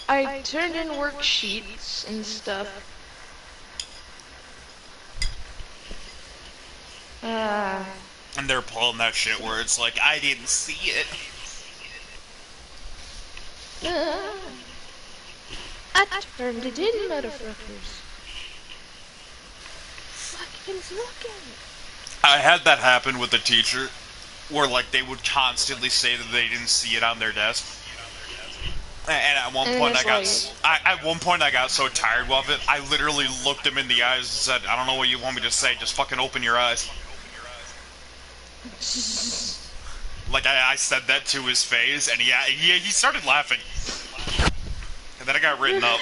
I turned in worksheets and stuff. And they're pulling that shit where it's like, I didn't see it. I turned it in, motherfuckers. Fucking look at it. I had that happen with a teacher, where like they would constantly say that they didn't see it on their desk. And at one point I got so tired of it, I literally looked him in the eyes and said, I don't know what you want me to say, just fucking open your eyes. Like, I said that to his face, and he started laughing. And then I got written up.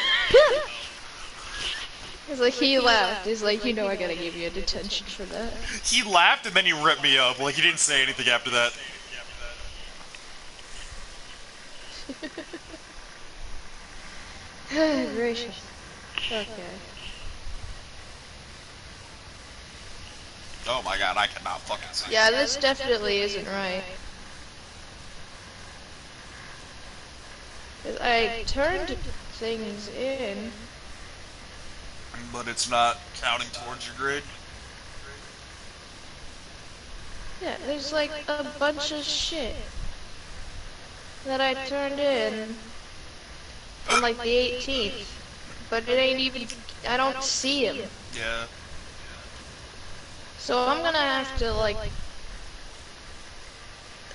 It's like he laughed. He's like, you know I gotta give you a detention for that. He laughed and then he ripped me up. Like, he didn't say anything after that. Gracious. Okay. Oh my god, I cannot fucking see. Yeah, this definitely isn't right. I turned things in. But it's not counting towards your grade? Yeah, there's like a bunch of shit that I turned in on like the 18th. But it ain't even, I don't see him. Yeah. So I'm gonna have to like,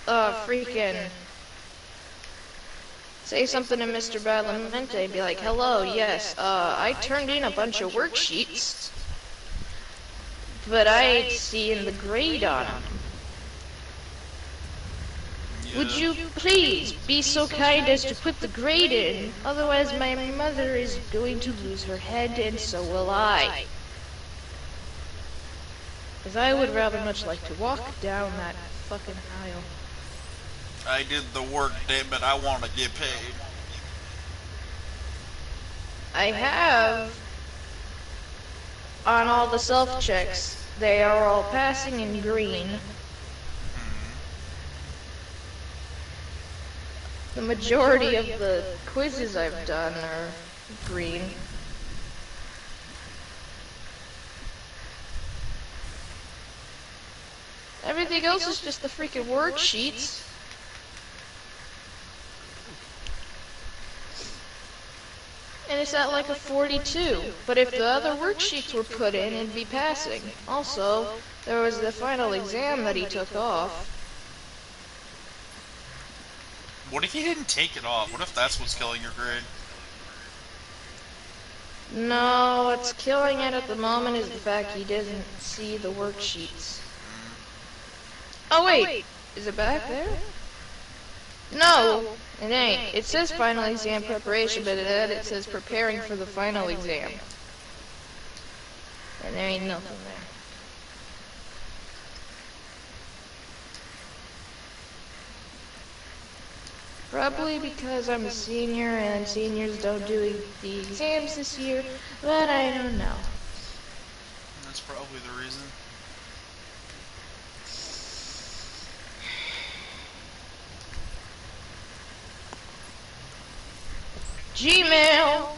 freaking say something to Mr. Badlamente, be like, hello, yes, I turned in a bunch of worksheets, but I ain't seeing the grade on them. Yeah. Would you please be so kind as to put the grade in, otherwise my mother is going to lose her head and so will I. Because I would rather much like to walk down that fucking aisle. I did the work, damn it, I want to get paid. I have, on all the self-checks, they are all passing in green. The majority of the quizzes I've done are green. Everything else is just the freaking worksheets. And it's at like a 42. But if the other worksheets were put in, it'd be passing. Also, there was the final exam that he took off. What if he didn't take it off? What if that's what's killing your grade? No, what's killing it at the moment is the fact he doesn't see the worksheets. Oh wait, is it back there? No, it ain't. It says final exam preparation, but then it says preparing for the final exam. And there ain't nothing there. Probably because I'm a senior and seniors don't do the exams this year, but I don't know. That's probably the reason. Gmail!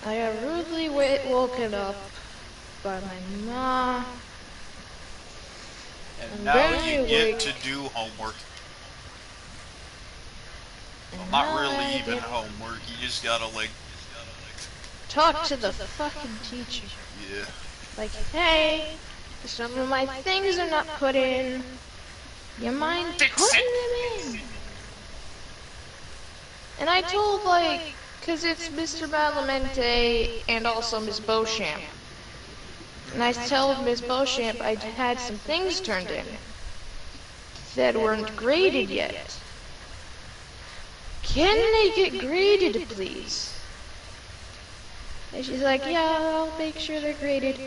I got rudely woken up by my ma. And now you get to do homework. Well, not really even homework, you just gotta like... talk to the fucking teacher. Yeah. Like, hey, some of my things are not put in. You mind putting them in? And I told, like, cause it's Mr. Badlamente and also Miss Beauchamp. And I told Miss Beauchamp I'd had some things turned in that weren't graded yet. Can they get graded, please? And she's like, yeah, I'll make sure they're graded.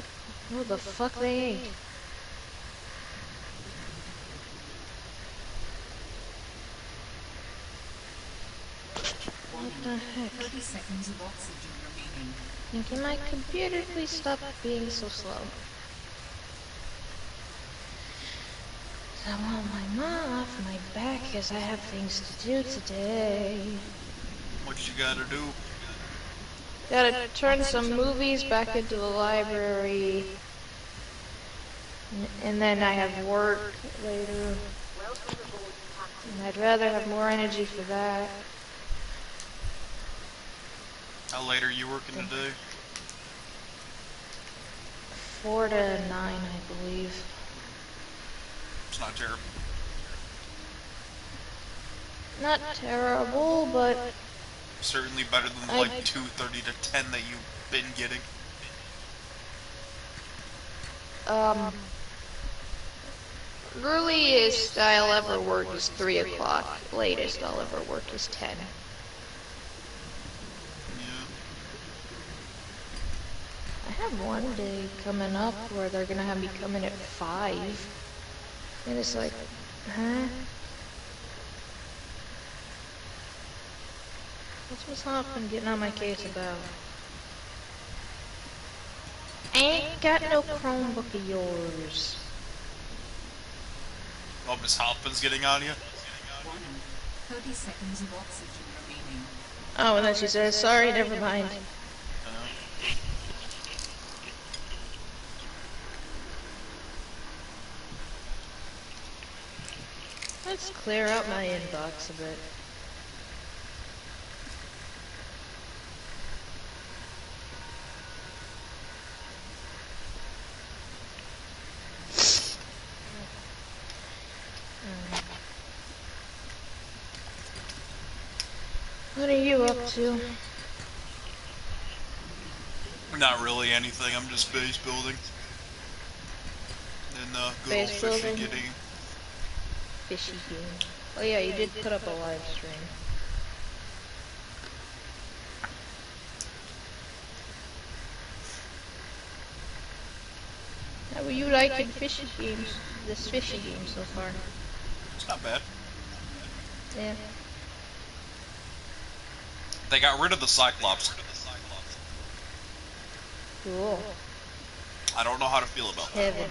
No, the fuck they ain't. What the heck? 30 seconds of oxygen remaining. Can my computer please stop being so slow? I want my mom off my back because I have things to do today. What you gotta do? Gotta turn some movies back into the library. And then I have work later. And I'd rather have more energy for that. How late are you working today? 4 to 9, I believe. It's not terrible. Not terrible, but Certainly better than the, like 2:30 to 10 that you've been getting. Earliest I'll ever work is 3 o'clock. Latest I'll ever work is 10. Yeah. I have one day coming up where they're gonna have me come in at 5. And it's like, huh? What's Miss Hoffman getting on my case about? I ain't got no Chromebook of yours. Oh, Miss Hoffman's getting on you? 30 seconds of oxygen remaining. Oh, and then she says, sorry, never mind. Let's clear out my inbox a bit. What are you up to? Not really anything, I'm just base building. And good old Base Fishy building? getting... Fishy game. Oh yeah, you did put up a live stream. How are you liking Fishy games? This Fishy game so far? It's not bad. Yeah. They got rid of the Cyclops. Cool. I don't know how to feel about that. Heaven.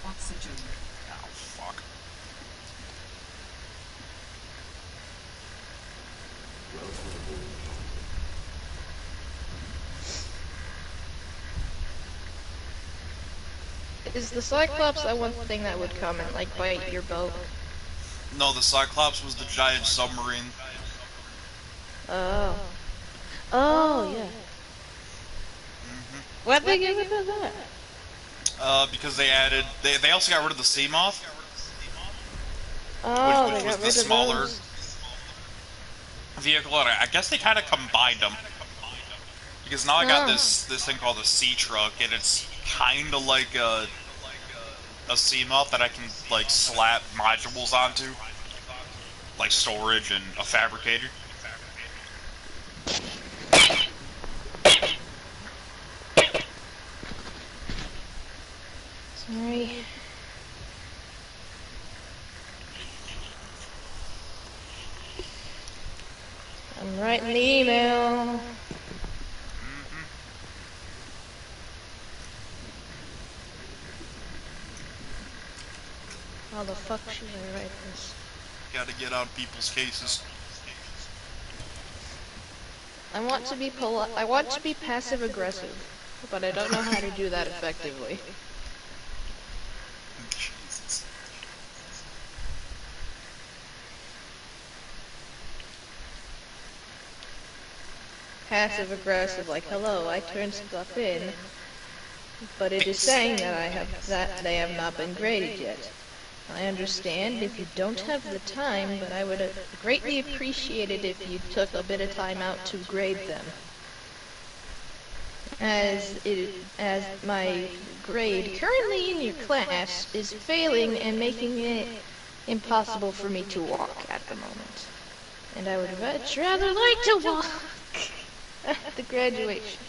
Oxygen. Oh, fuck. Is the Cyclops that one thing that would come and like bite your boat? No, the Cyclops was the giant submarine. Oh. Oh, yeah. Why'd they get rid of that? Because they added... They also got rid of the Sea Moth. Oh, which they was got the rid of smaller those. vehicle, and I guess they kind of combined them. Because now I got this thing called a Sea Truck, and it's kind of like a Sea Moth that I can, like, slap modules onto. Like storage and a fabricator. Sorry. I'm writing the email. How the fuck should I write this? Gotta get on people's cases. I want to be I want to be passive aggressive, but I don't know how to do that effectively. Jesus. Passive aggressive, like, hello, I turned stuff in, but it is saying that they have not been graded yet. I understand if you don't have the time, but I would greatly appreciate it if you took a bit of time out to grade them. As my grade currently in your class is failing and making it impossible for me to walk at the moment. And I would much rather like to walk at the graduation.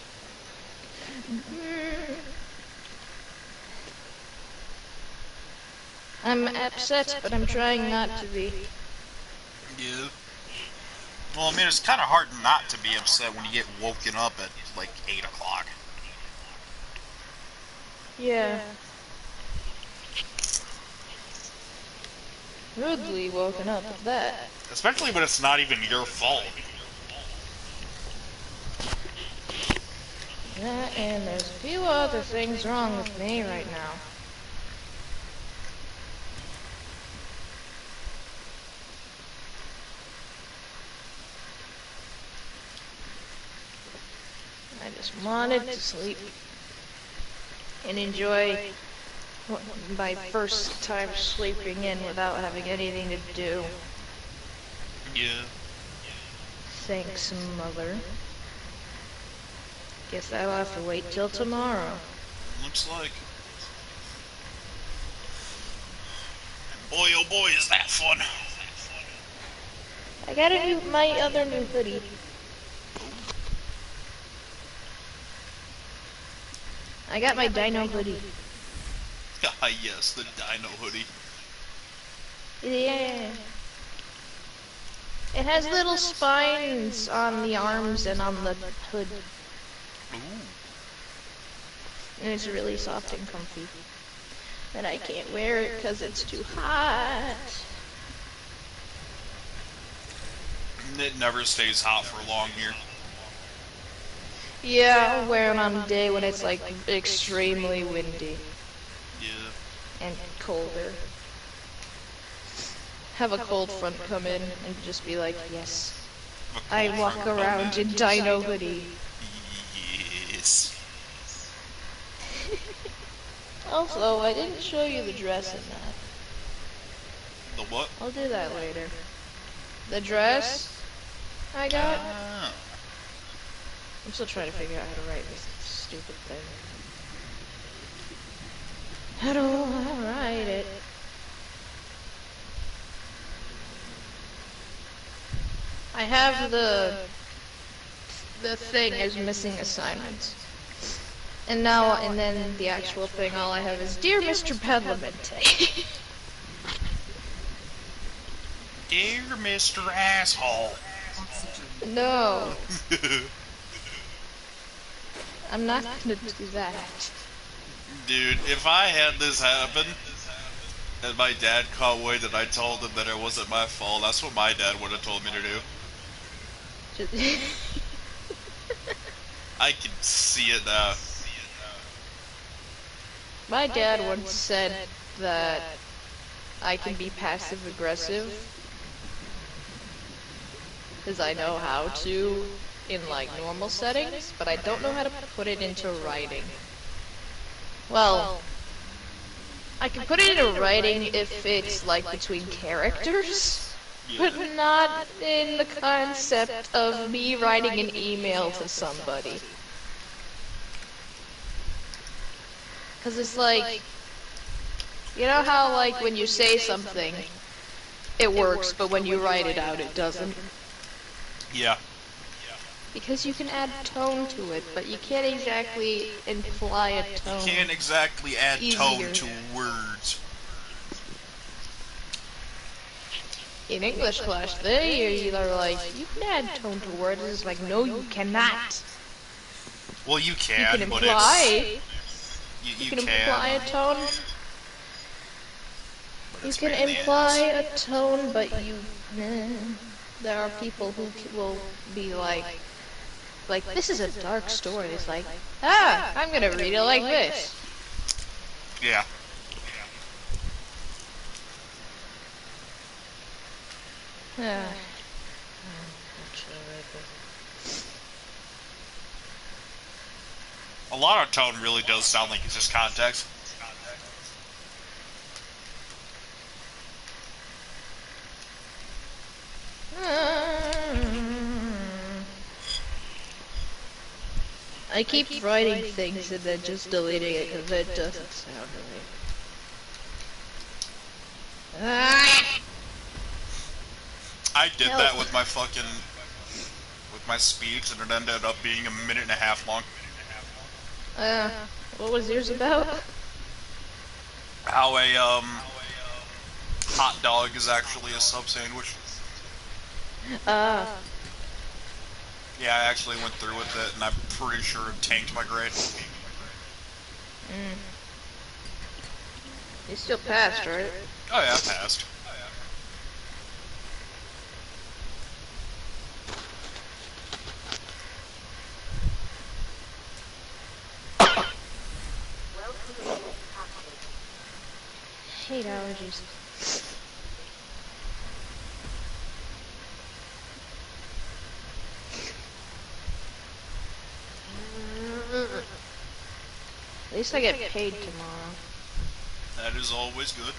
I'm upset, but I'm trying not to be. Yeah. Well, I mean, it's kind of hard not to be upset when you get woken up at, like, 8 o'clock. Yeah. Rudely woken up at that. Especially when it's not even your fault. Yeah, and there's a few other things wrong with me right now. I just wanted to sleep and enjoy my first time sleeping in without having anything to do. Yeah. Thanks, Mother. Guess I'll have to wait till tomorrow. Looks like. Boy, oh boy, is that fun. I got my other new hoodie. I got my dino hoodie. Ah, yes, the dino hoodie. Yeah. It has little spines on the arms and on the hood. Ooh. And it's really soft and comfy. But I can't wear it because it's too hot. It never stays hot for long here. Yeah, I'll wear it on a day when it's like extremely windy Yeah. and colder. Have a cold front come in and just be like, yes, I walk around in dino hoodie. Yes. Also, I didn't show you the dress in that. The what? I'll do that later. The dress I got? Ah. I'm still trying to figure out how to write this stupid thing. How do I write it? I have the thing as missing assignments. And then the actual thing, all I have is, Dear Mr. Pedlamente. Dear Mr. Asshole. Oxygen. No, I'm not gonna do that. Dude, if I had this happen, and my dad caught wind and I told him that it wasn't my fault, that's what my dad would have told me to do. I can see it now. My dad once said that I can be passive aggressive because I know how to in like normal settings, but I don't know how to put it into writing. Well, I can put it into writing if it's like between characters, but not in the concept of me writing an email to somebody. Because it's like, you know how like when you say something, it works, but when you write it out, it doesn't? Yeah. Because you can add tone to it, but you can't exactly imply a tone. Can't exactly add tone Easier. to words. In English class, they are like, you can add tone to words. It's like, no, you cannot. Well, you You can, can but imply. it's... You can imply a tone. But You it's can pain in the imply ass. a tone, but there are people who will be like, this is a dark story. It's like, I'm gonna read it like this. Yeah. A lot of tone really does sound like it's just context. I keep writing things and then just deleting it because it doesn't sound right. I did that with my fucking... with my speech, and it ended up being 1.5 minutes long. What was yours about? How a, hot dog is actually a sub sandwich. Yeah, I actually went through with it, and I'm pretty sure it tanked my grade. Mm. You still passed, right? Oh yeah, I passed. Hate allergies. At least I get paid tomorrow. That is always good.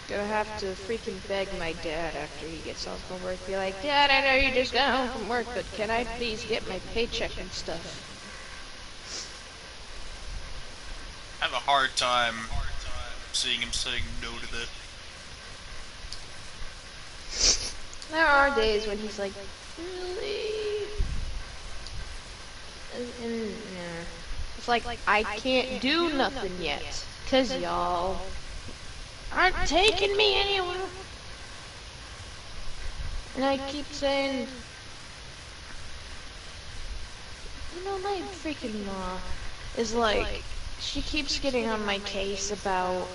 Gonna have to freaking beg my dad after he gets home from work. Be like, Dad, I know you just got home from work, but can I please get my paycheck and stuff? I have a hard time seeing him saying no to that. There are days when he's like, really? And yeah. It's like, I can't do nothing yet. 'Cause y'all aren't taking me anywhere. And I keep saying, you know, my freaking mom is like, she keeps getting on my case about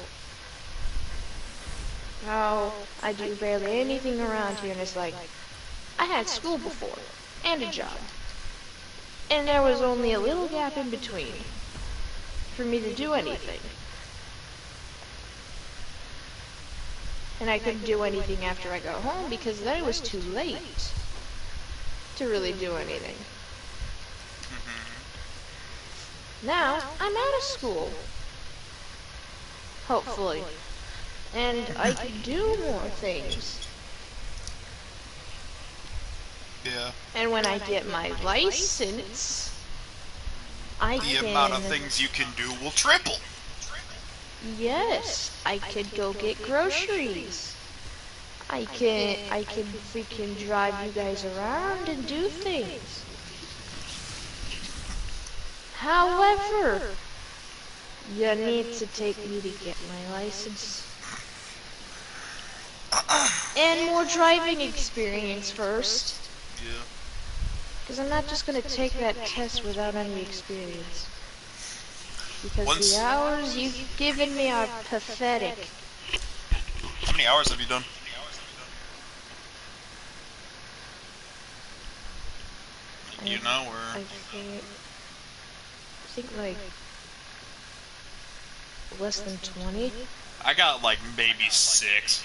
how I do barely anything around here, and it's like, I had school before, and a job. And there was only a little gap in between for me to do anything. And I couldn't do anything after I got home because then it was too late to really do anything. Now, I'm out of school. Hopefully. And I can do more things. Yeah. And when I get my license, I The can... amount of things you can do will triple. Yes, I could go get groceries. I can freaking drive you guys around and do things. However, you need to take me to get my license. And more driving experience first. Yeah. Because I'm not just going to take that test without any experience. Because the hours you've given me are pathetic. How many hours have you done? You know, or... I think like less than 20. I got like maybe 6.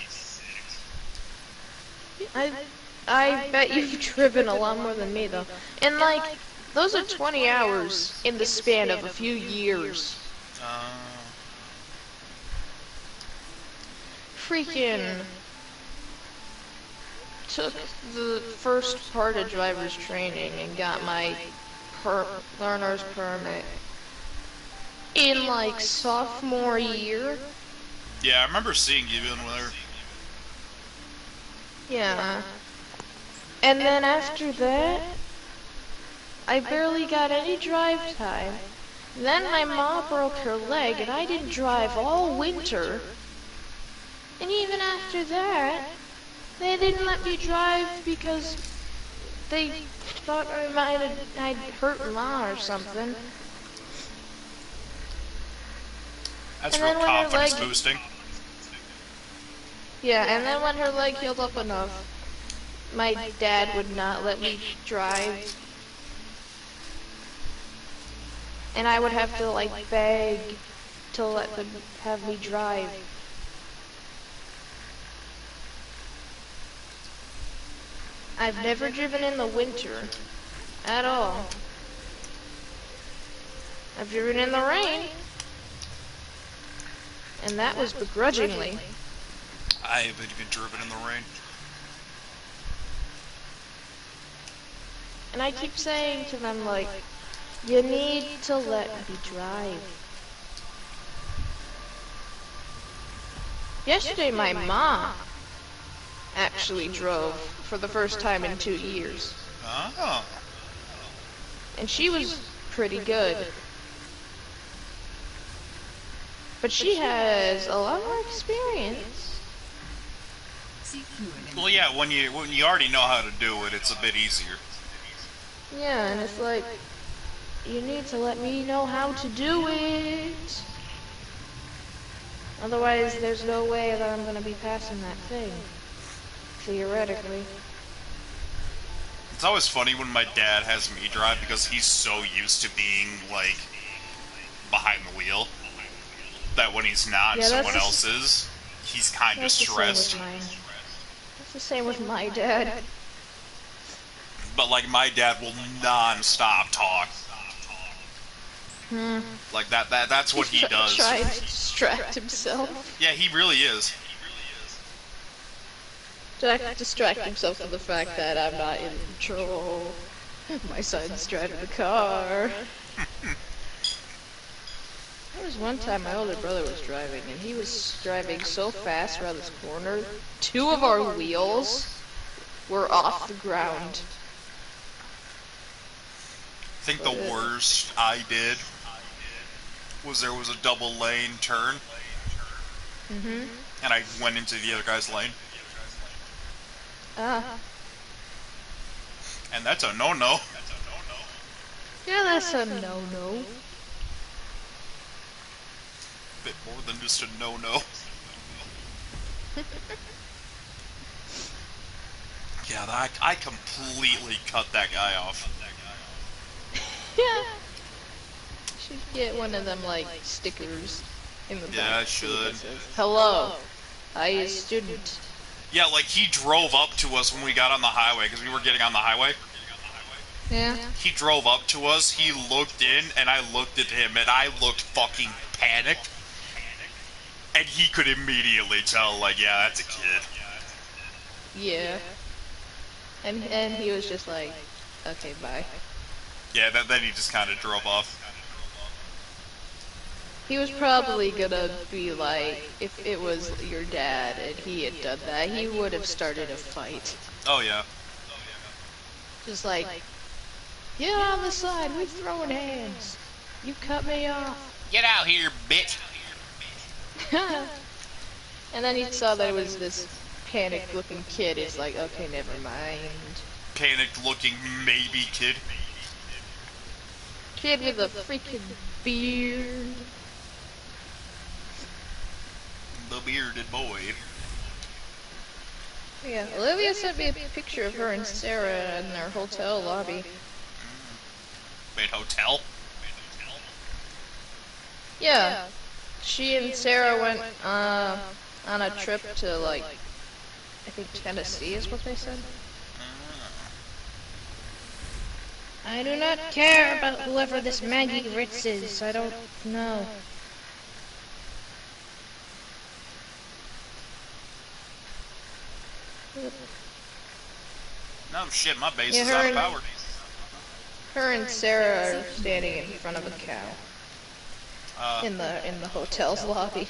I bet you've driven a lot more than me though. And like, those are 20 hours in the span of a few years. Freaking took the first part of driver's training and got my learner's permit in like sophomore year. Yeah, I remember seeing you in there. Yeah. And then after that, I barely got any drive time. Then my mom broke her leg and I didn't drive all winter. And even after that, they didn't let me drive because they thought I'd hurt Ma or something. That's real confidence boosting. Yeah, and then when her leg healed up enough, my dad would not let me drive. And I would have to like beg to let them have me drive. I've never driven in the winter at all. I've driven in the rain, and that was begrudgingly. I haven't even driven in the rain. And I keep saying to them, like, you need to let me drive. Yesterday, my mom actually drove for the first time in 2 years. Oh. And she was pretty good. But she has a lot more experience. Seek fluid in Well, yeah, when you already know how to do it, it's a bit easier. Yeah, and it's like, you need to let me know how to do it. Otherwise, there's no way that I'm gonna be passing that thing. Theoretically. It's always funny when my dad has me drive because he's so used to being, like, behind the wheel that when he's not and Yeah, someone else is, he's kind of stressed. That's the same with my dad. But, like, my dad will non-stop talk. Like, that's what he does. Trying to distract himself. Yeah, he really is. Distract himself from the fact that I'm not in control. My son's driving the car. There was one time my older brother was driving, and he was driving so fast around this corner, 2 of our wheels were off the ground. I think the worst I did was there was a double lane turn, and I went into the other guy's lane. And that's a no-no. Yeah, that's a no-no. Bit more than just a no-no. Yeah, I completely cut that guy off. Yeah. Should get one of them, like, stickers in the back. Yeah, I should. Hello, I a student. Yeah, like, he drove up to us when we got on the highway, because we were getting on the highway. Yeah. He drove up to us, he looked in, and I looked at him, and I looked fucking panicked. And he could immediately tell, like, yeah, that's a kid. Yeah. And he was just like, okay, bye. Yeah, then he just kind of drove off. He was probably gonna be like, if it was your dad and he had done that, he would have started a fight. Oh, yeah. Just like, get on the side, we're throwing hands. You cut me off. Get out here, bitch! And then he saw that it was this panicked looking kid. He's like, okay, never mind. Panicked looking maybe kid. Kid with a freaking beard. The bearded boy. Yeah, Olivia sent me a picture of her and Sarah in their hotel lobby. Wait, hotel? Yeah. She and Sarah went on a trip to, like, I think Tennessee is what they said. I do not care about whoever this Maggie Ritz is. I don't know. No shit, my base Yeah, is out of power. Her and Sarah are standing in front of a cow in the hotel's lobby.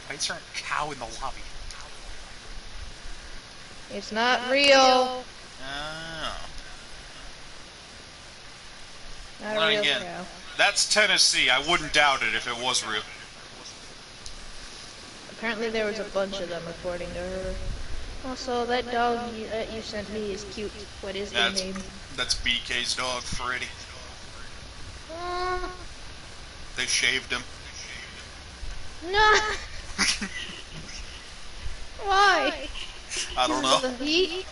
Why is there a cow in the lobby? It's not real. Oh. Not Well, a real again, cow. that's Tennessee. I wouldn't doubt it if it was real. Apparently there was a bunch of them, according to her. Also, that dog you sent me is cute. What is his name? That's BK's dog, Freddy. Uh, They shaved him. no. Why? I don't Because know. of the heat?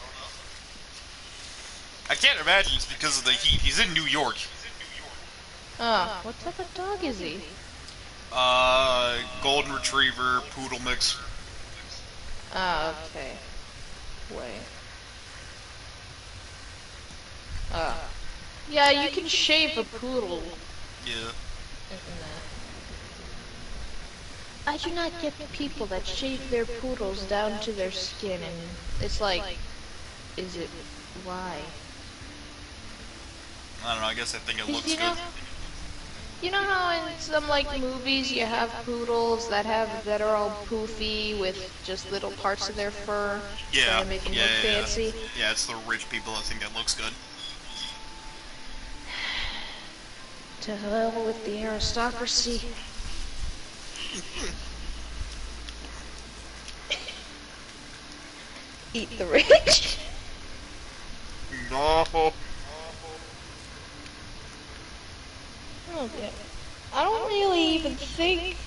I can't imagine it's because of the heat. He's in New York. What type of dog is he? Golden Retriever, Poodle mix. Okay. Wait. Yeah, you can shave a poodle. Yeah. I do not get people that shave their poodles down to their skin, and it's like, is it, why? I don't know, I guess I think it looks You good. know, you know how in some like movies you have poodles that are all poofy with just little parts of their fur, Yeah, to make them yeah, look yeah, fancy. Yeah, it's the rich people that think it looks good. To hell with the aristocracy. Eat the rich. No. Okay. I don't really even think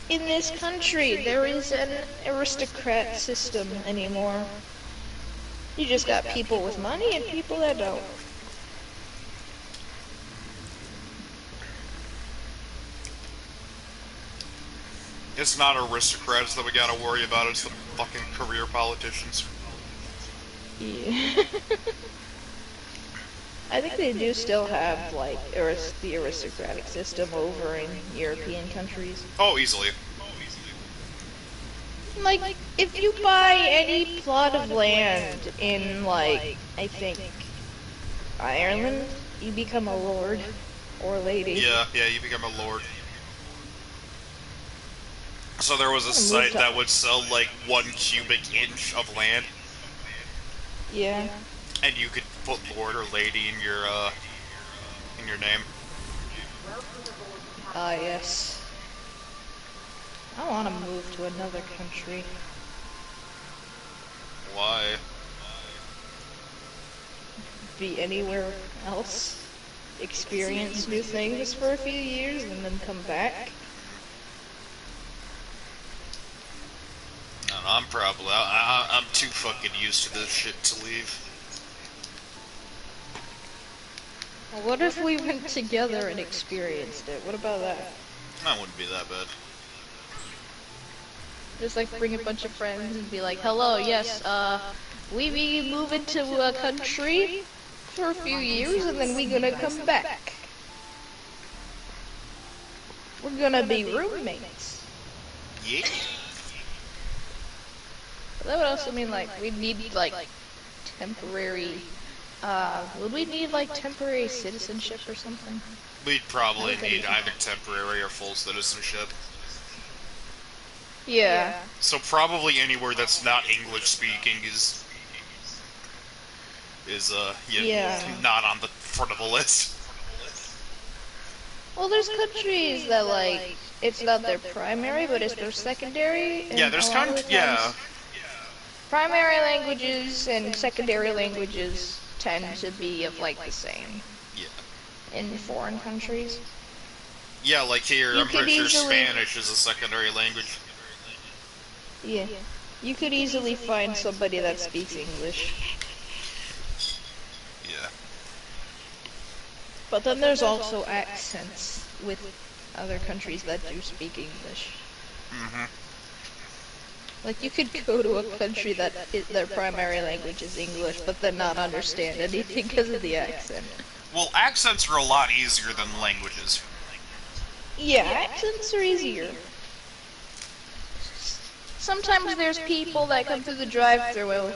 in this country there is an aristocrat system anymore. You just got people with money and people that don't. It's not aristocrats that we gotta worry about, it's the fucking career politicians. Yeah. I think they do still have, like, the aristocratic system over in European countries. Oh, easily. Like, if you buy any plot of land in, like, I think, Ireland, you become a lord or lady. Yeah, you become a lord. So there was a site that would sell, like, 1 cubic inch of land. Yeah. And you could put lord or lady in your name. Ah, yes. I want to move to another country. Why? Be anywhere else. Experience new things for a few years and then come back. No, I'm probably... I'm too fucking used to this shit to leave. Well, what if we went together and experienced it? What about that? That wouldn't be that bad. Just like bring a bunch of friends and be like, hello, yes, we be moving to a country for a few years and then we gonna come back. We're gonna be roommates. Yeah. But that would also mean, like, we'd need, like, temporary, would we need, like, temporary citizenship or something? We'd probably need either temporary or full citizenship. Yeah. So probably anywhere that's not English speaking is not on the front of the list. Well, there's countries that, like, it's not their primary, but it's their secondary. Yeah, there's primary languages and secondary languages tend to be of, like, the same. Yeah. In foreign countries. Yeah, like here, I'm pretty sure Spanish is a secondary language. Yeah. You could easily find somebody that speaks English. Yeah. But then there's also accents with other countries that do speak English. Mm-hmm. Like, you could go to a country that their primary language is English, but then not understand anything because of the accent. Well, accents are a lot easier than languages. Yeah, accents are easier. Sometimes there's people that come through the drive-thru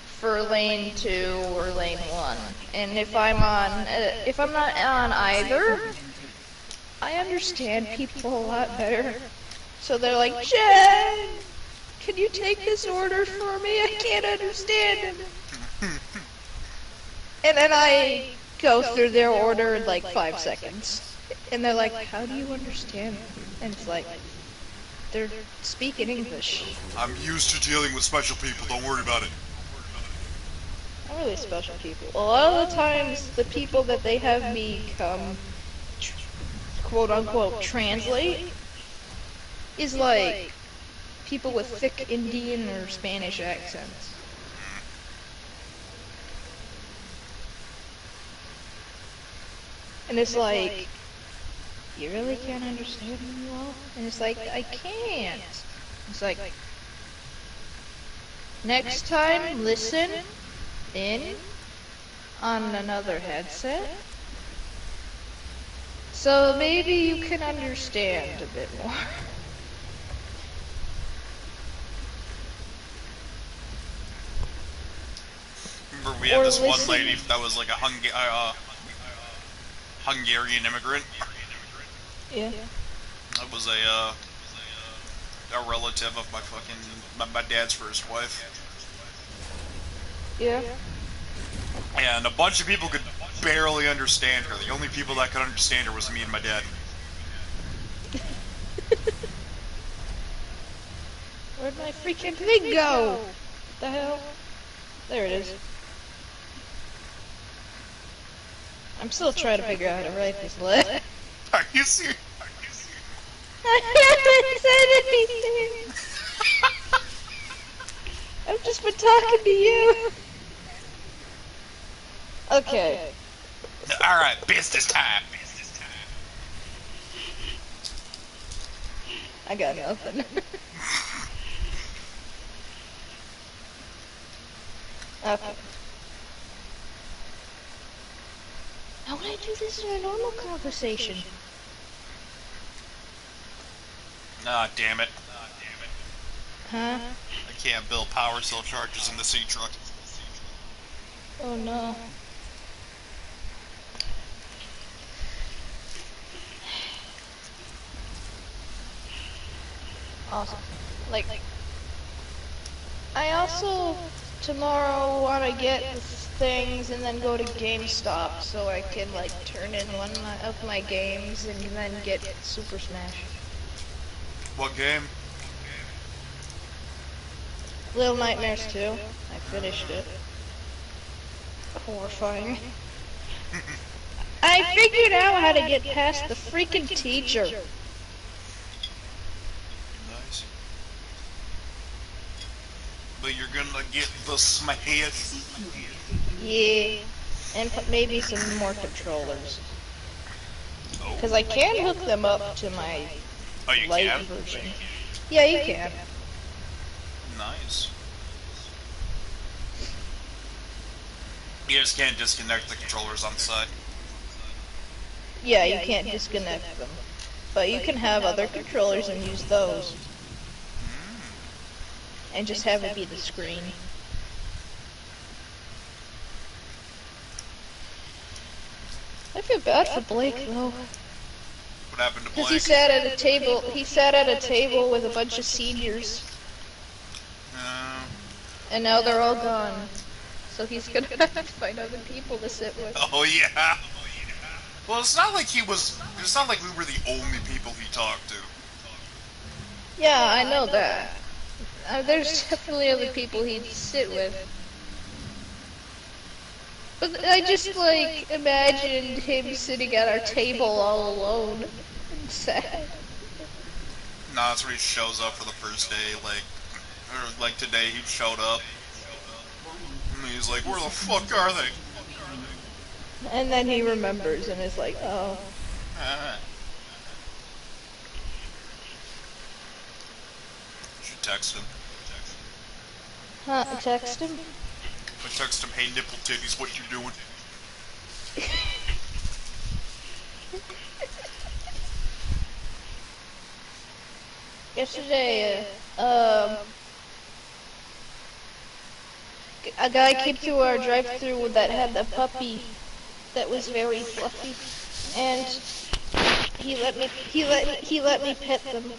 for lane 2 or lane 1, and if I'm not on either, I understand people a lot better. So they're like, Jen, can you take this order for me? I can't understand it. And then I go through their order in like 5 seconds. And they're like, how do you understand? And it's like, they're speaking English. I'm used to dealing with special people, don't worry about it. Not really special people. A lot of the times, the people that they have me come, quote-unquote, translate, is like people with thick Indian or Spanish accents. And it's like, you really can't understand me well? And it's like, I can't. It's like, next time, listen in on another headset. So maybe you can understand a bit more. Remember we had this one lady that was like a Hungarian immigrant. Yeah. That was a relative of my dad's first wife. Yeah. And a bunch of people could barely understand her. The only people that could understand her was me and my dad. Where'd my freaking pig go? What the hell? There it is. I'm still trying to figure out how to write this letter. Are you serious? I haven't said anything! I've just been talking to you! Okay. Alright, business time. I got nothing. Okay. How would I do this in a normal conversation? Ah, damn it. Huh? I can't build power cell charges in the sea truck. Oh no. Awesome. Like, I also tomorrow want to get things and then go to GameStop so I can like turn in one of my games and then get Super Smash. What game? Little Nightmares 2. I finished it. Horrifying. I figured out how to get past the freaking teacher. Nice. But you're gonna get the smash. Yeah. And maybe some more controllers. Oh. Because I can hook them up to my You light can? version. Yeah, you can. Nice. You just can't disconnect the controllers on the side. Yeah, you can't disconnect them. But you can have other controllers and use those. And just have it be the screen. I feel bad for Blake though. What happened to Blake? Because he sat at a table. He sat at a table with a bunch of seniors, and now they're all gone. So he's gonna have to find other people to sit with. Oh yeah. Well, it's not like he was. It's not like we were the only people he talked to. Yeah, I know that. There's definitely other people he'd sit with. But I just like imagined him sitting at our table all alone and sad. Nah, that's where he shows up for the first day, like today he showed up. And he's like, where the fuck are they? And then he remembers and is like, oh. Should text him. Huh, text him? I text him, hey nipple titties, what you doing? Yesterday, a guy came through our drive-thru that had a puppy that was very fluffy, and he let me pet them.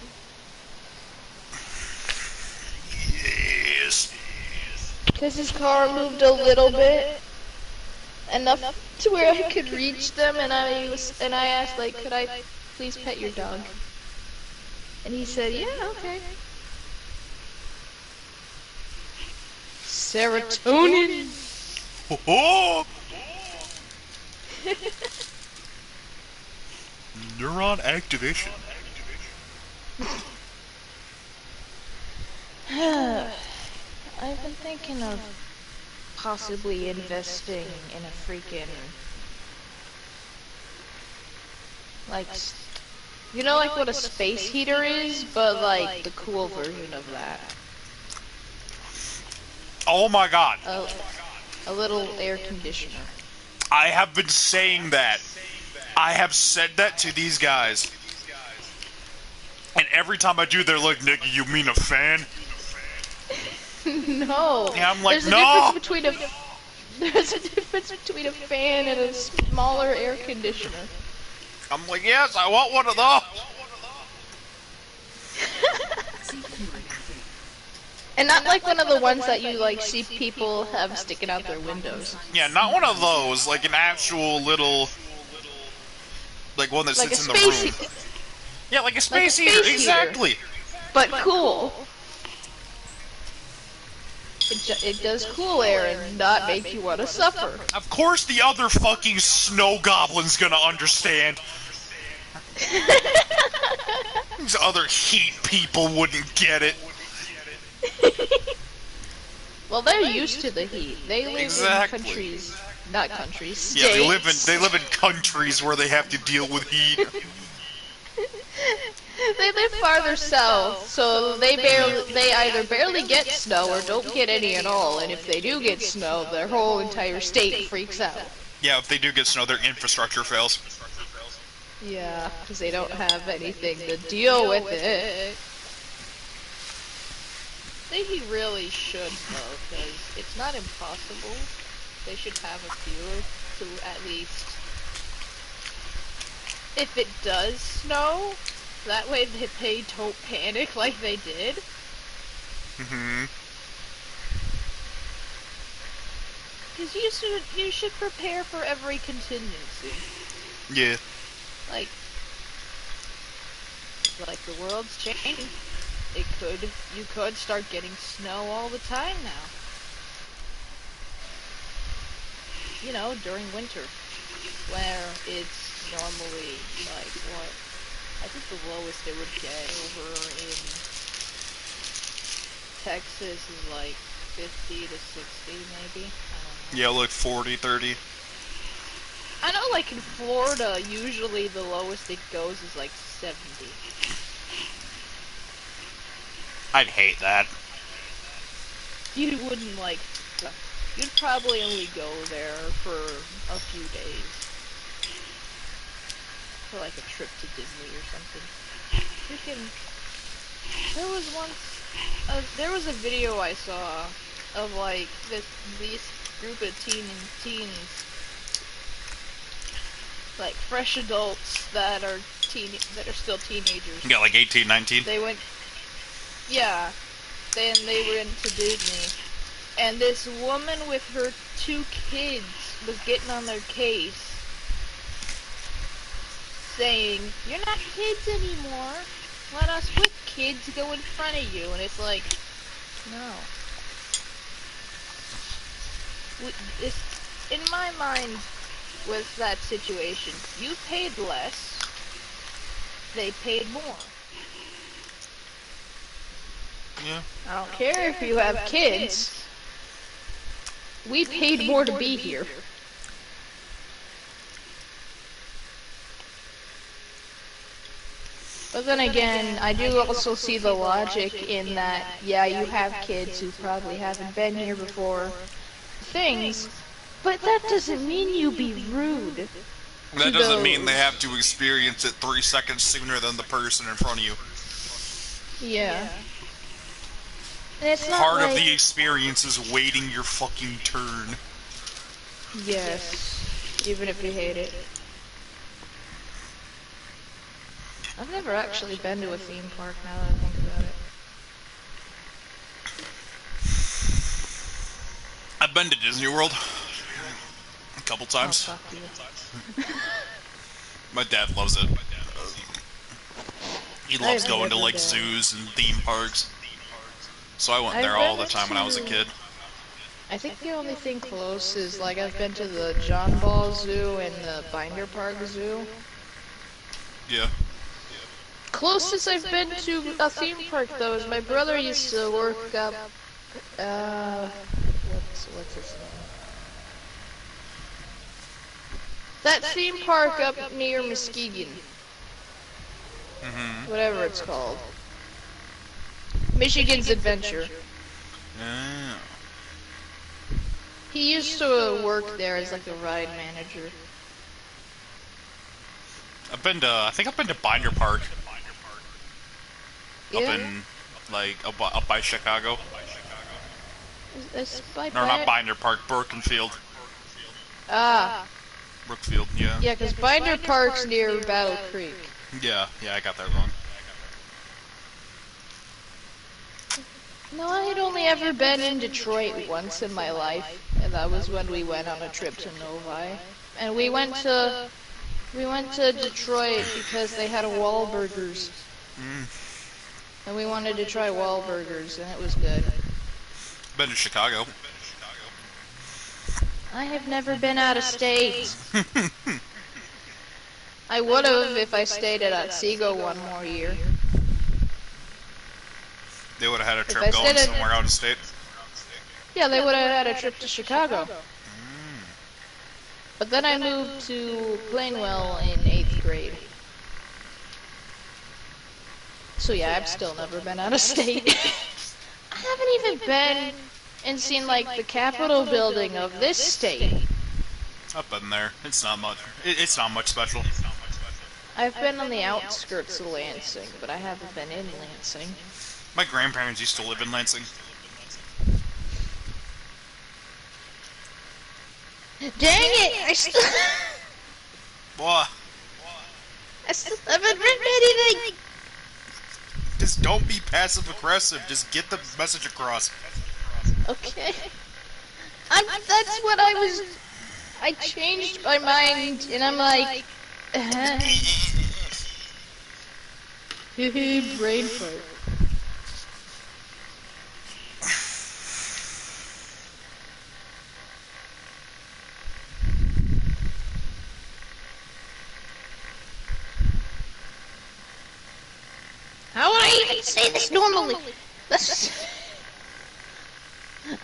Yes. Because his car moved a little bit, enough to where I could reach them, and I asked, like, could I please pet your dog? And he said, yeah, okay. Serotonin! Oh! Neuron activation. I've been thinking of possibly investing in a freaking, like, you know, like what a space heater is, but like the cool version of that. Oh my god. A little air conditioner. I have been saying that. I have said that to these guys. And every time I do, they're like, nigga, you mean a fan? No. Yeah, I'm like, There's no! There's a difference between a fan and a smaller air conditioner. I'm like, yes, I want one of those! And not like one of the ones that you like see people have sticking out their windows. Yeah, not one of those, like an actual little, like one that sits in the room. Yeah, like a space heater, exactly. But cool. It does cool air and not make you want to suffer. Of course the other fucking snow goblin's gonna understand. These other heat people wouldn't get it. Well, they're used to the heat. They live in countries, not countries, states. Yeah, they live in countries where they have to deal with heat. They live farther south, so they either barely get snow or don't get any at all. And if they do get snow, their whole entire state freaks out. Yeah, if they do get snow, their infrastructure fails. Yeah, because they don't have anything to deal with it. I think he really should, though, because it's not impossible. They should have a few to at least, if it does snow, that way they don't panic like they did. Mm-hmm. Because you should prepare for every contingency. Yeah. Like the world's changing. You could start getting snow all the time now. You know, during winter, where it's normally like what? I think the lowest it would get over in Texas is like 50 to 60 maybe. I don't know. Yeah, like 40, 30. I know, like in Florida, usually the lowest it goes is like 70. I'd hate that. You wouldn't like. You'd probably only go there for a few days. For like a trip to Disney or something. Freaking. There was a video I saw of like these group of teens. Like fresh adults that are still teenagers. Yeah, like 18, 19. They went. Yeah. Then they went to Disney. And this woman with her 2 kids was getting on their case saying, "You're not kids anymore. Let us with kids go in front of you." And it's like, no. In my mind, with that situation, you paid less, they paid more. Yeah. I don't care if you have kids. We paid more to be here. But then again, I do also see the logic in that, yeah, you have kids who probably haven't been here before, things, but that doesn't mean you be rude. That doesn't mean they have to experience it 3 seconds sooner than the person in front of you. Yeah. And it's not Part like... of the experience is waiting your fucking turn. Yes. Even if you hate it. I've never actually been to a theme park now that I think about it. I've been to Disney World a couple times. Oh, fuck you. My dad loves it. He loves I've going to never like been. zoos and theme parks. So I went I've there all been the time when I was a to- kid. I think the only thing close is, like, I've been to the John Ball Zoo and the Binder Park Zoo. Yeah. Closest I've been to a theme park, though, is my brother used to work up, what's his name? That theme park up near Muskegon. Mm-hmm. Whatever it's called. Michigan's Adventure. Yeah. He used to work there as, like, a ride manager. I think I've been to Binder Park. Yeah? Up in, like, up by Chicago. It's by Or not Binder Park, Brookfield. Ah. Brookfield, yeah. Yeah, because Binder Park's near Battle Creek. Yeah, I got that wrong. No, I had only ever been in Detroit once in my life, and that was when we went on a trip to Novi. And we went to Detroit because they had a Wahlburgers. Mm. And we wanted to try Wahlburgers, and it was good. Been to Chicago. I have never been out of state. I would have if I stayed at Otsego one more year. They would have had a If trip I going stayed at- somewhere out of state. Yeah, they would have had a trip to Chicago. But then I moved to Plainwell in 8th grade. So yeah, I've still never been out of state. I haven't even been and seen like the Capitol building of this state. I've been there. It's not much. It's not much special. I've been on the outskirts of Lansing, but I haven't been in Lansing. My grandparents used to live in Lansing. Dang it! Boah. I still haven't written anything! Just don't be passive aggressive. Just get the message across. Okay. That's what I was... I changed my mind, and I'm like... brain fart. How would I even say this normally?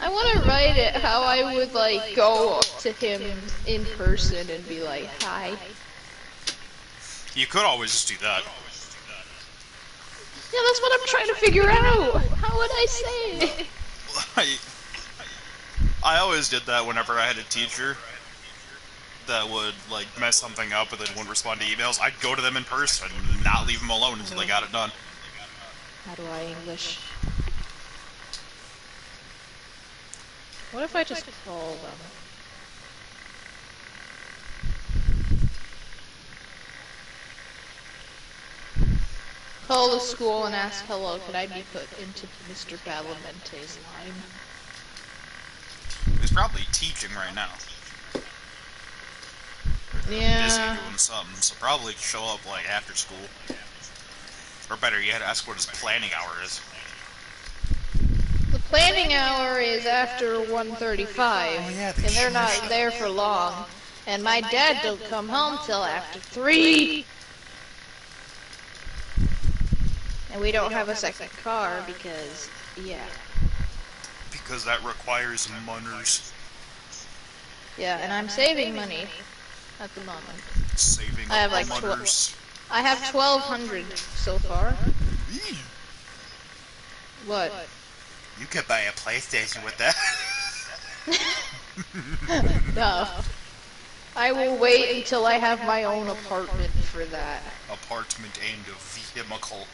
I want to write it how I would like go up to him in person and be like, "Hi." You could always just do that. Yeah, that's what I'm trying to figure out. How would I say it? I always did that whenever I had a teacher that would like mess something up and then wouldn't respond to emails. I'd go to them in person and not leave them alone until they got it done. How do I English? What if I just call them? Call the school and ask, hello, could I be put into Mr. Balamente's line? He's probably teaching right now. Yeah. Busy doing something, so probably show up like after school. Or better yet, ask what his planning hour is. The planning hour is after 1:35, Oh, yeah, and they're not there for long. And my dad don't come home till after 3. And we don't have a second car because, yeah. Because that requires monners. Yeah, and I'm saving money at the moment. Saving I have like monners. I have 1,200 so far. What? You could buy a PlayStation with that. No. I will wait until I have my own apartment for that. Apartment and a vehicle.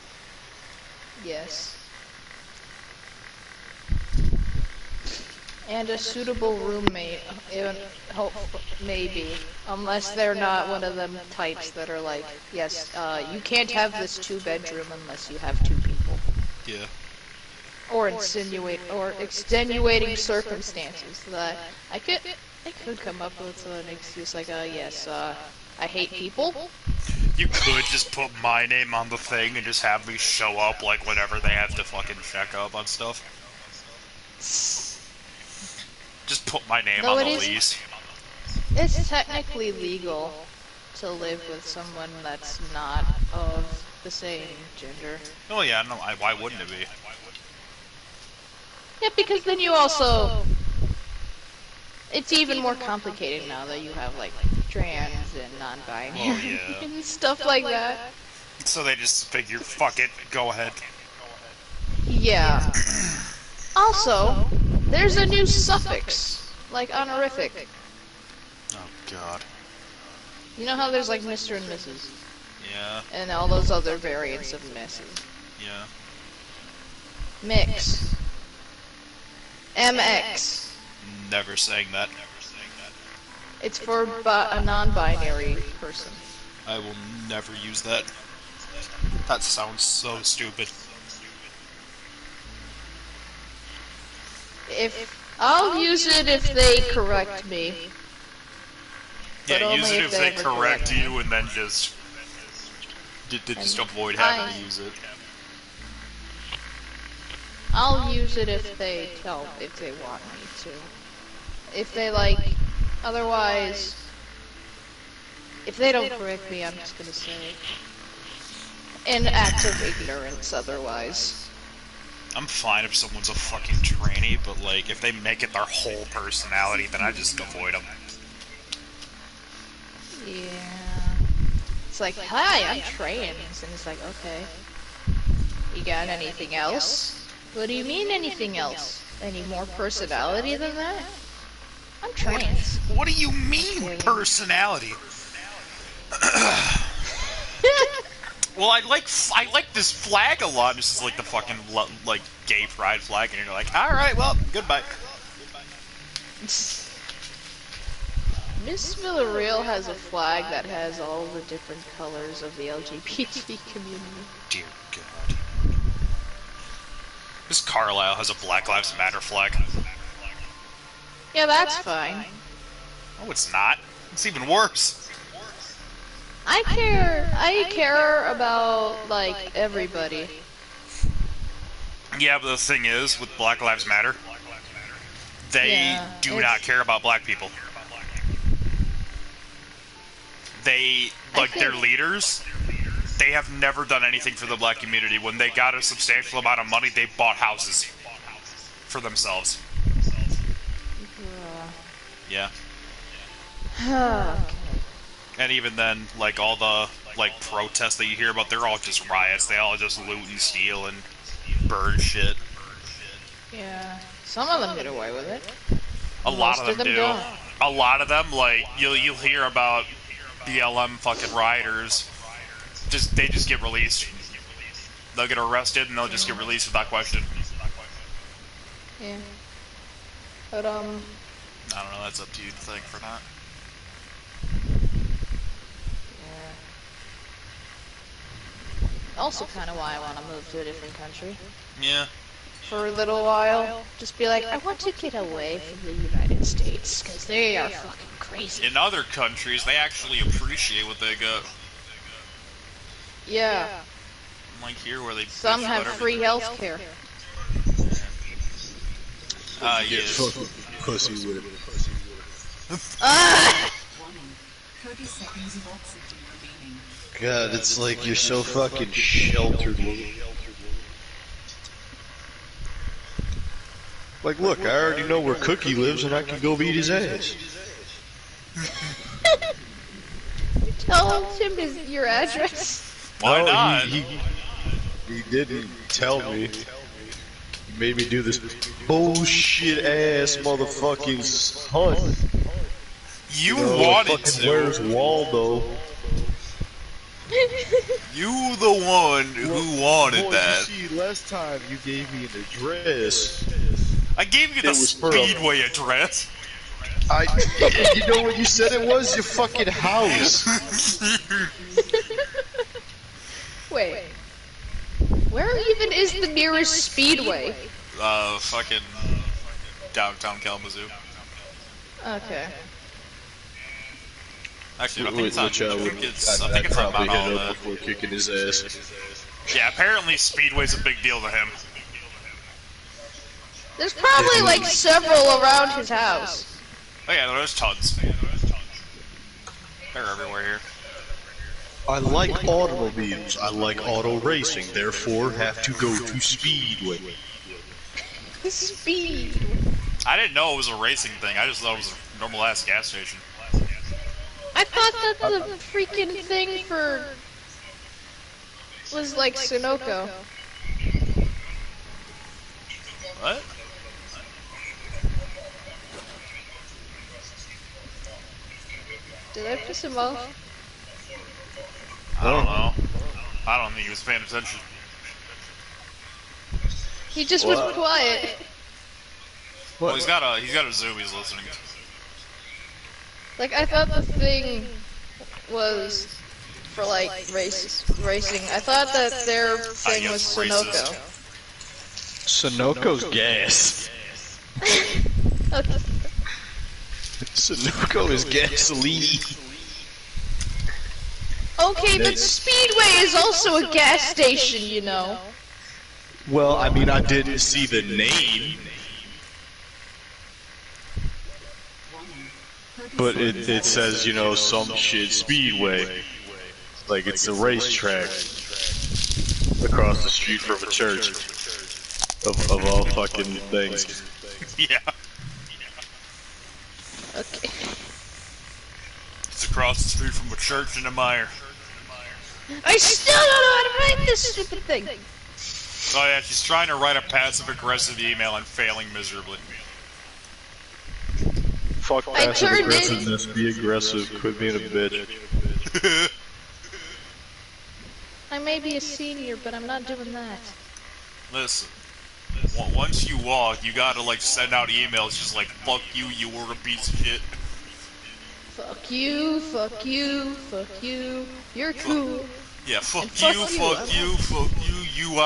Yes. And a suitable roommate, maybe. Unless they're not one of them types that are like, yes, you can't have this 2-bedroom unless you have 2 people. Yeah. Or extenuating circumstances that I could come up with an excuse like, yes, I hate people. You could just put my name on the thing and just have me show up like whenever they have to fucking check up on stuff. Just put my name on the lease. It's technically legal to live with someone that's not of the same gender. Oh yeah, no, why wouldn't it be? Yeah, because then you also... It's even more complicated now that you have, like, trans and non-binary Oh, yeah. and stuff like that. So they just figure, fuck it, go ahead. Yeah. Also, there's a new suffix, like honorific. Oh god. You know how there's, like, Mr. and Mrs.? Yeah, And all those other variants of Mrs. yeah. Mix. MX. Never saying that. It's for a non-binary person. I will never use that. That sounds so stupid. I'll use it if they correct me. But Yeah, use only it if if they ever correct me. you and then just avoid having to use it. I'll use it if they want me to. If they like, otherwise, if they don't correct me, I'm just gonna say an act of ignorance otherwise. I'm fine if someone's a fucking trainee, but like, if they make it their whole personality, then I just avoid them. Yeah. It's like, hi, I'm trans, and it's like, okay. You got anything else? What do you mean anything else? Any more personality than that? I'm trans. What do you mean, personality? Well, I like this flag a lot. This is like the fucking like gay pride flag, and you're like, all right, well, goodbye. Miss Villarreal has a flag that has all the different colors of the LGBT community. Dear God. Miss Carlisle has a Black Lives Matter flag. Yeah, that's fine. Oh, it's not. It's even worse. I care about, like, everybody. Yeah, but the thing is, with Black Lives Matter, they do not care about black people. They, like, their leaders, they have never done anything for the black community. When they got a substantial amount of money, they bought houses for themselves. Yeah. And even then, like, all the, like, protests that you hear about, they're all just riots. They all just loot and steal and burn shit. Yeah. Some of them get away with it. A lot of them do. Don't. A lot of them, like, you'll hear about BLM fucking rioters. They just get released. They'll get arrested and they'll just get released without question. Yeah. But, I don't know, that's up to you to think for that. also kind of why I want to move to a different country. Yeah. For a little while. Just be like, I want to get away from the United States, because they are fucking crazy. In other countries, they actually appreciate what they got. Yeah. Like here, where they... Some have free health care. Yes. Fucking pussy with it. 30 seconds of oxygen remaining. God, it's like you're so fucking sheltered. Like, look, I already know where Cookie lives and I can go beat his ass. Tell him your address. Why No, not? He didn't tell me. He made me do this bullshit ass motherfucking hunt. You know, wanted fucking to. Where's Waldo? You the one who wanted Boy, that. you see, last time you gave me an address. I gave you the was for a- Speedway address. You know what you said it was? Your fucking house. Wait. Where even is the nearest speedway? Fucking downtown Kalamazoo. Okay. Actually, I think it's on. Which I I think I'd it's on probably Mount hit Olive. up before kicking his ass. Yeah, apparently Speedway's a big deal to him. There's probably like several around his house. Oh yeah, there's tons. They're everywhere here. I like automobiles. I like auto racing. Therefore, have to go to Speedway. Speed. I didn't know it was a racing thing. I just thought it was a normal ass gas station. I thought that the freaking thing for was like Sunoco. What? Did I piss him off? I don't know. I don't think he was paying attention. He just was quiet. Well, he's got a Zoom he's listening to. Like I thought the thing was for like racing. I thought that their thing was Sunoco. Sunoco's gas. Okay. Sunoco is gasoline. Okay, but Speedway is also a gas station, you know. Well, I mean, I didn't see the name, but it says, you know, some shit Speedway. Like it's a racetrack across the street from a church. Of all fucking things. Yeah. Okay. It's across the street from a church in a mire. I still don't know how to write this stupid thing. Oh yeah, she's trying to write a passive-aggressive email and failing miserably. Fuck passive aggressiveness, be aggressive, quit being a bitch. I may be a senior, but I'm not doing that. Listen, once you walk, you gotta like send out emails just like, fuck you, you were a piece of shit. Fuck you, fuck you, fuck you, you're cool. Yeah, fuck And you, fuck you, fuck you, you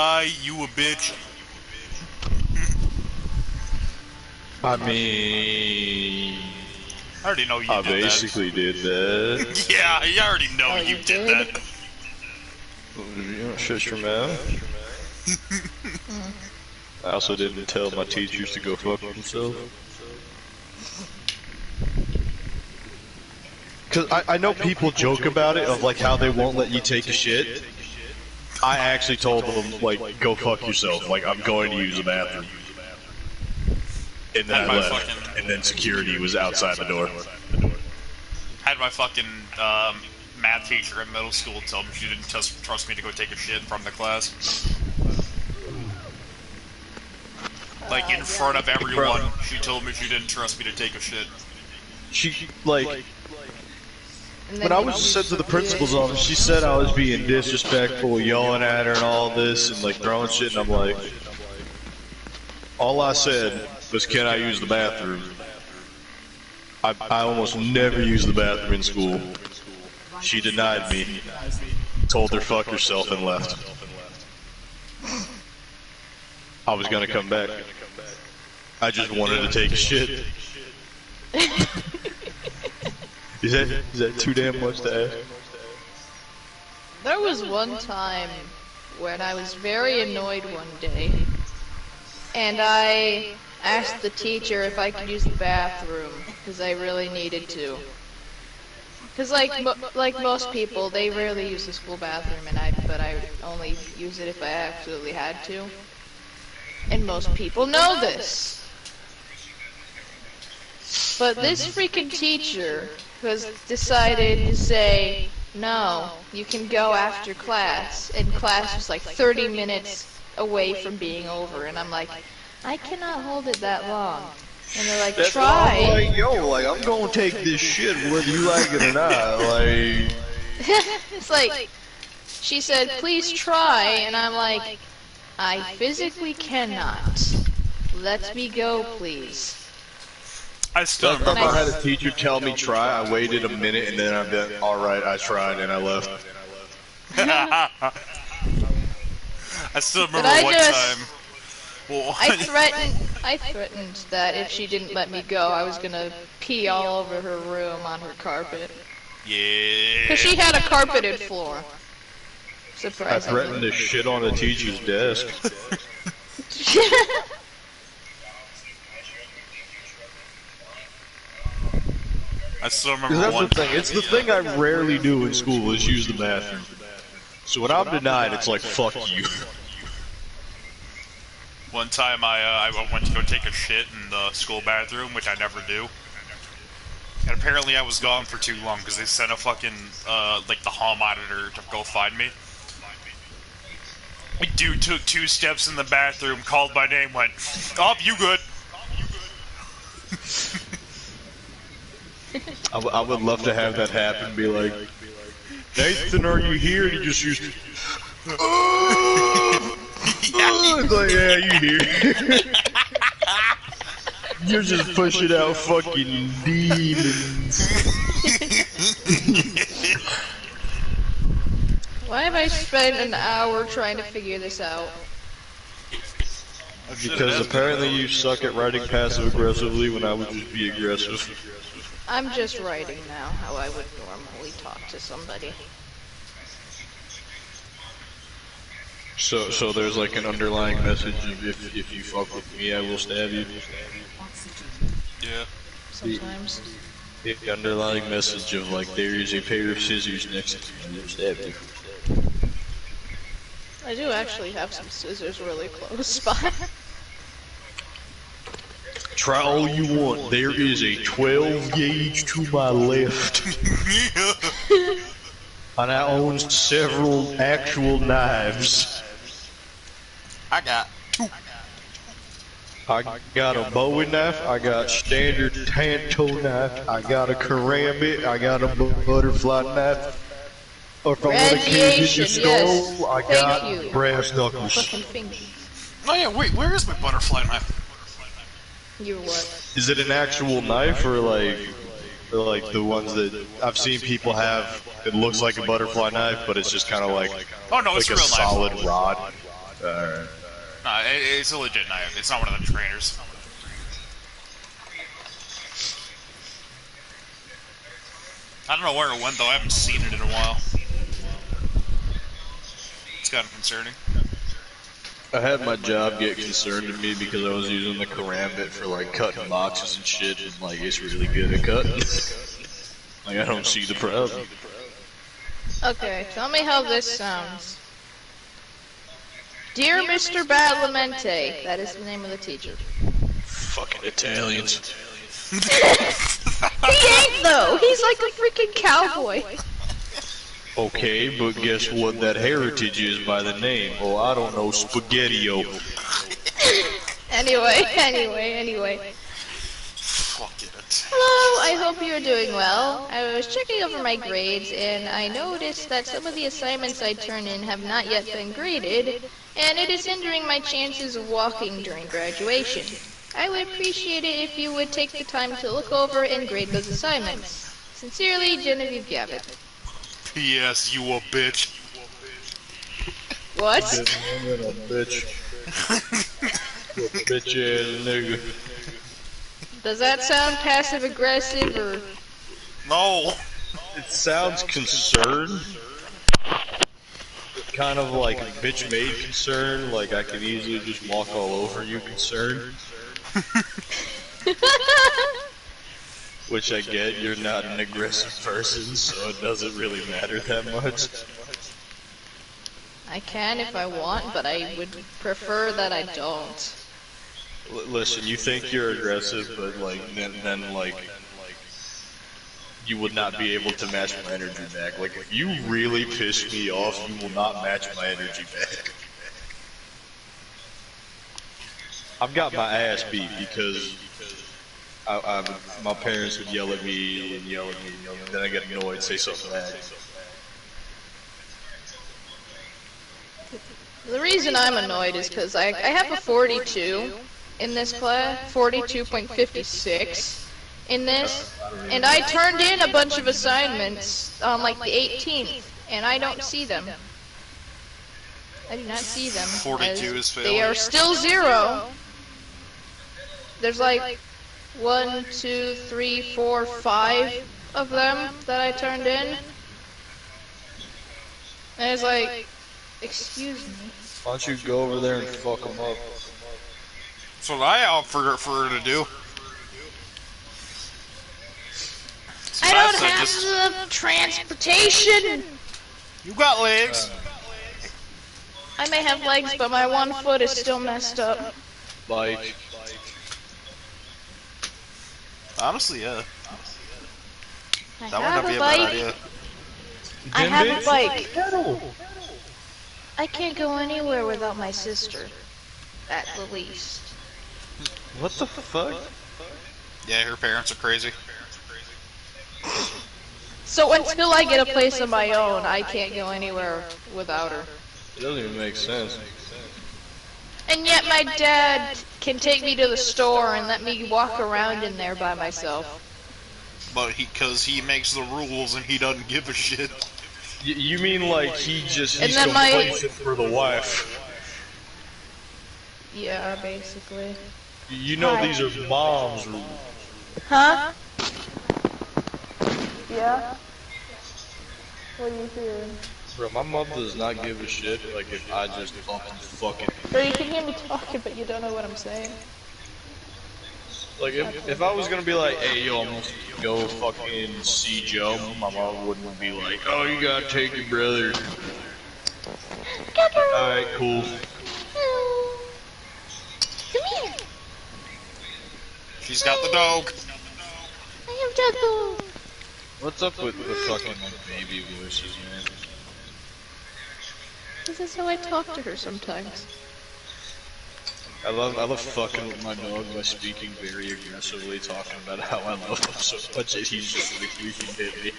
a bitch. I mean... I already know you I did basically did that. that. Yeah, I already know you did that. You don't shut your mouth. I also didn't tell my teachers to go fuck themselves. Cause I know people joke about it, of like how they won't let you take a shit. I actually told them, like, go fuck yourself, like I'm going to use the bathroom. And then I left, and then security was outside the door. Had my fucking math teacher in middle school tell me she didn't trust me to go take a shit from the class. Like, in front of everyone, she told me she didn't trust me to take a shit. She, like... When I was sent to the principal's office, she said I was being disrespectful, yelling at her and all this, and like throwing shit, and I'm like... All I said was, can I use the bathroom? I almost never use the bathroom in school. She denied me, told her fuck herself, and left. I was gonna come back. I just wanted to take a shit. Is that too damn much to ask? There was one time when I was very annoyed one day, and I asked the teacher if I could use the bathroom, because I really needed to. Because like most people, they rarely use the school bathroom, but I only use it if I absolutely had to. And most people know this. But this freaking teacher has decided to say, no, you can go after class, and class was like 30 minutes away from being over, and I'm like, I cannot hold it that long. And they're like, try. I'm like, yo, like, I'm gonna take this shit whether you like it or not, like... It's like, she said, please try, and I'm like, I physically cannot. Let me go, please. I still Last time remember. I had a teacher tell me try, I waited a minute and then I went, alright, I tried, and I left. I still remember But one I time. Well, I threatened that if she didn't let me go, I was gonna pee all over her room on her carpet. yeah. Cause she had a carpeted floor. I Surprisingly. threatened to shit on a teacher's desk. I still remember That's one the thing, time. it's the thing I rarely do in school is use the bathroom. So when I'm denied, it's like, fuck you. One time I went to go take a shit in the school bathroom, which I never do. And apparently I was gone for too long because they sent a fucking, like the hall monitor to go find me. A dude took 2 steps in the bathroom, called my name, went, oh, you good. I would love to have that happen, be like, Nathan, are you here? And he just used to... It's like, yeah, you here. You're just pushing out fucking demons. Why have I spent an hour trying to figure this out? Because apparently you suck at writing passive-aggressively when I would just be aggressive. I'm just writing now how I would normally talk to somebody. So there's like an underlying message of if you fuck with me, I will stab you. Oxygen. Yeah. Sometimes. The underlying message of like there is a pair of scissors next to you, I will stab you. I do actually have some scissors really close by. Try all you want. There is a 12 gauge to my left, and I own several actual knives. I got 2. I got a Bowie knife, I got standard Tanto knife, I got a karambit, I got a butterfly knife. Or if I want to cave in your Radiation, yes. skull, I Thank got you. brass knuckles. Fucking fingers. Oh yeah, wait, where is my butterfly knife? You what? Is it an actual knife or like the ones that I've seen people have? It looks like a butterfly knife, but it's just kind of like Oh no, it's like a a real solid knife. rod. Nah, it's a legit knife. It's not one of them trainers. I don't know where it went though. I haven't seen it in a while. It's kind of concerning. I had my job get concerned in me because I was using the karambit for like cutting boxes and shit, and like it's really good at cutting. Like I don't see the problem. Okay, tell me how this sounds. Dear Mr. Badlamente, that is the name of the teacher. Fucking Italians. He ain't though! He's like a freaking cowboy! Okay, but guess what that heritage is by the name? Oh, I don't know, Spaghetti-O. Anyway. Fuck it. Hello, I hope you're doing well. I was checking over my grades and I noticed that some of the assignments I turn in have not yet been graded, and it is hindering my chances of walking during graduation. I would appreciate it if you would take the time to look over and grade those assignments. Sincerely, Genevieve Gavitt. P.S. You a bitch. What? Bitch. Bitch ass nigga. Does that sound passive aggressive or? No. It sounds concerned. Kind of like bitch made concern, like I can easily just walk all over you concern. Which I get, you're not an aggressive person, so it doesn't really matter that much. I can if I want, but I would prefer that I don't. Listen, you think you're aggressive, but like then like you would not be able to match my energy back. Like if you really piss me off, you will not match my energy back. I've got my ass beat because my parents would yell at me and yell at me, and then I get annoyed, say something bad. The reason I'm annoyed is because I have a 42 in this class, 42.56 in this, and I turned in a bunch of assignments on like the 18th, and I don't see them. I do not see them. 42 is failing. They are still 0. There's like 1, 2, 3, 4, 5 of them that I turned in. And it's like, excuse me. Why don't you go over there and fuck them up? That's what I offer for her to do. I don't have the transportation! You got legs. I may have legs, but my one foot is still messed up. Bike. Honestly, yeah. I That would have not be a a bad bike. idea. I have a bike. I can't go anywhere without my sister. At the least. What the fuck? Yeah, her parents are crazy. So until I get a place of my own, I can't go anywhere without her. It doesn't even make sense. And yet my dad can take me to the store and let me walk around in there by myself. But because he makes the rules and he doesn't give a shit. You mean like he's And then my- complacent for the wife? Yeah, basically. You know these are mom's rules. Huh? Yeah? What are you doing? Bro, my mom does not give a shit, like, if I just fucking... Bro, you can hear me talking, but you don't know what I'm saying. Like, if I was gonna be like, hey, yo, I'm gonna go fucking see Joe, my mom wouldn't be like, oh, you gotta take your brother. Alright, cool. Come here. She's got the dog. I have Juggle. What's up with the fucking, like, baby voices, man? This is how I talk to her sometimes. I love fucking with my dog by speaking very aggressively, talking about how I love him so much that he's just like, you can hit me.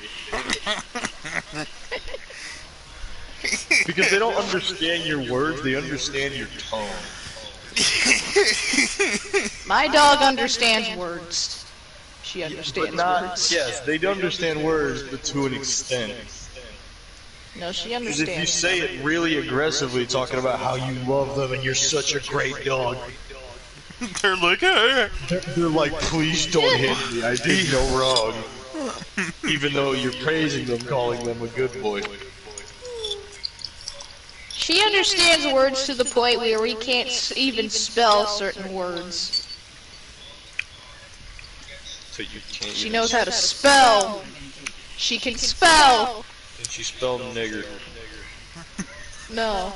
Because they don't understand your words, they understand your tone. My dog understands words. She understands words. Yes, they do understand words, but to an extent. No, she Because understands. if you say it really aggressively, talking about how you love them and you're such a great dog, They're like, hey. they're like, please don't hit me, I did no wrong. Even though you're praising them, calling them a good boy. She understands words to the point where we can't even spell certain words. So you can't She even knows how to spell. She can spell. Can she spell nigger? No.